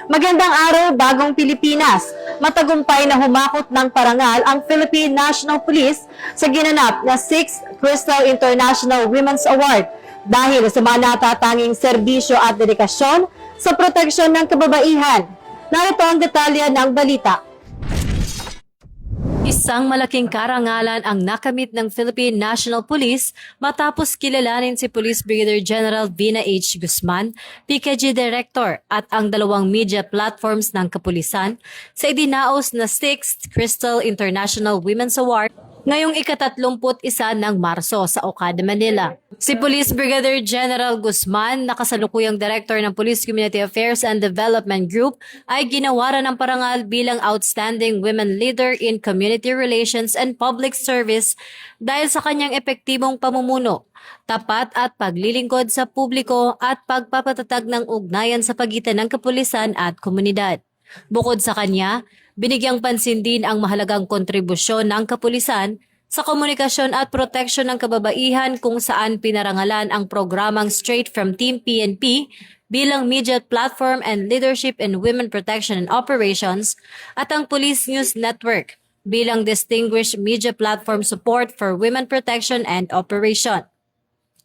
Magandang araw, bagong Pilipinas. Matagumpay na humakot ng parangal ang Philippine National Police sa ginanap na 6th Crystal International Women's Award dahil sa mga natatanging serbisyo at dedikasyon sa proteksyon ng kababaihan. Narito ang detalye ng balita. Isang malaking karangalan ang nakamit ng Philippine National Police matapos kilalanin si Police Brigadier General Vina H. Guzman, PKG Director at ang dalawang media platforms ng kapulisan sa idinaos na 6th Crystal International Women's Award ngayong ika-31 ng Marso sa Okada, Manila. Si Police Brigadier General Guzman, nakasalukuyang Director ng Police Community Affairs and Development Group, ay ginawaran ng parangal bilang Outstanding Women Leader in Community Relations and Public Service dahil sa kanyang epektibong pamumuno, tapat at paglilingkod sa publiko at pagpapatatag ng ugnayan sa pagitan ng kapulisan at komunidad. Bukod sa kanya, binigyang pansin din ang mahalagang kontribusyon ng kapulisan sa komunikasyon at proteksyon ng kababaihan kung saan pinarangalan ang programang Straight from Team PNP bilang media platform and leadership in women protection and operations at ang Police News Network bilang distinguished media platform support for women protection and operation.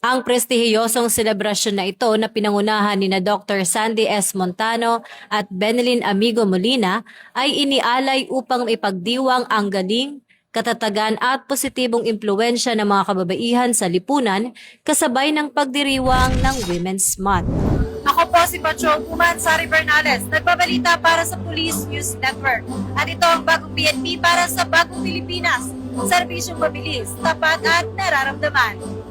Ang prestihiyosong selebrasyon na ito na pinangunahan ni na Dr. Sandy S. Montano at Benelin Amigo Molina ay inialay upang maipagdiwang ang galing, katatagan at positibong impluensya ng mga kababaihan sa lipunan kasabay ng pagdiriwang ng Women's Month. Ako po si Patrol Woman Sari Bernales, nagbabalita para sa Police News Network. At ito ang bagong PNP para sa bagong Pilipinas. Serbisyong mabilis, tapat at nararamdaman.